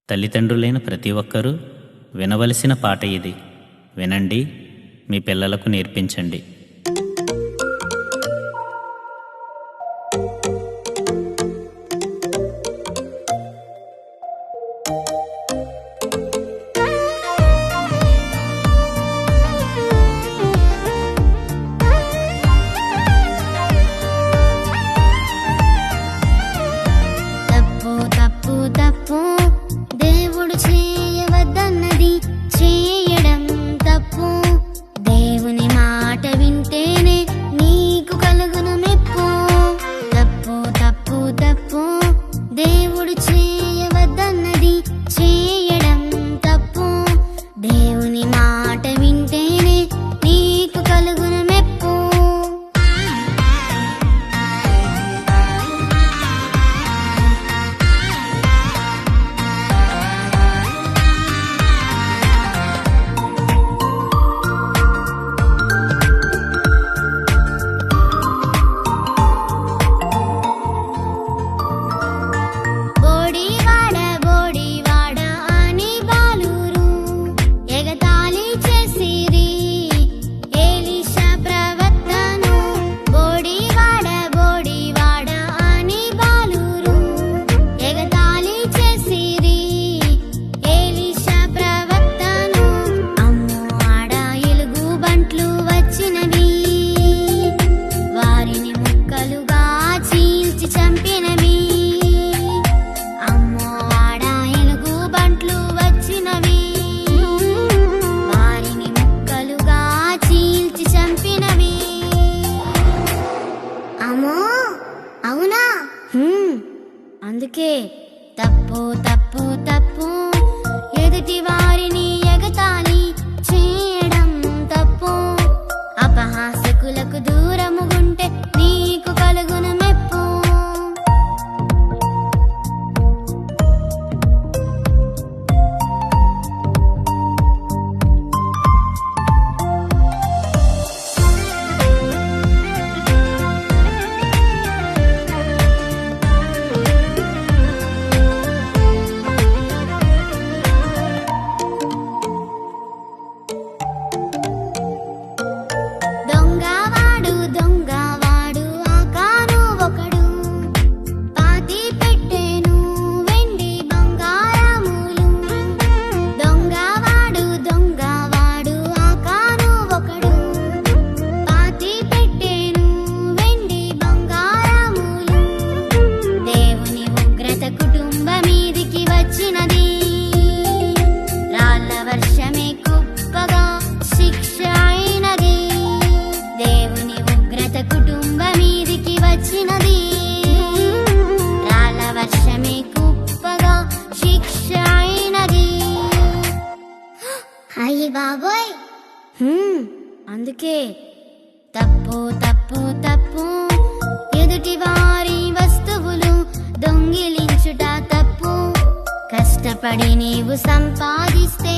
తల్లిదండ్రులైన ప్రతి ఒక్కరూ వినవలసిన పాట ఇది. వినండి, మీ పిల్లలకు నేర్పించండి. తప్పు తప్పు తప్పు దేవుడు చేయవద్దన్నది చేయడం తప్పు. దేవుని మాట వింటేనే నీకు కలుగును మెప్పు. తప్పు తప్పు తప్పు దేవుడు చేయవద్దన్నది చేయడం తప్పు. దేవుని మాట వింటేనే నీకు కలుగును మెప్పు. బోడివాడ అని బాలురు ఎగతాళి చేసిరి ఎలీషా ప్రవక్తను. బోడివాడ అని బాలురు ఎగతాళి చేసిరి ఎలీషా ప్రవక్తను. అమ్మో ఆడ ఎలుగు బంట్లు వచ్చినవి, వారిని ముక్కలుగా చీల్చి చంపినవి. అమ్మో ఆడ ఎలుగు బంట్లు వచ్చినవి, వారిని ముక్కలుగా చీల్చి చంపినవి. అమ్మో అవునా? అందుకే తప్పు తప్పు తప్పు ఎదుటి వారిని ఎగతాళి చేయడం తప్పు. అపహాసకులకు దూరముగుంటే నీకు కలుగును మెప్పు. దొంగవాడు ఆకాను ఒకడు పాతి పెట్టెను వెండి బంగారములు. దొంగవాడు ఆకాను ఒకడు పాతి పెట్టెను వెండి బంగారములు. దేవుని ఉగ్రత కుటుంబం మీదికి వచ్చినది, రాళ్ళ వర్షమే కుప్పగా శిక్ష అయినది. దేవుని ఉగ్రత కుటుంబం మీదికి వచ్చినది, రాళ్ళ వర్షమే కుప్పగా శిక్ష అయినది. అయ్యి బాబోయ్! అందుకే తప్పు తప్పు తప్పు ఎదుటి వారి వస్తువులు దొంగిలించుట తప్పు. కష్టపడి నీవు సంపాదిస్తే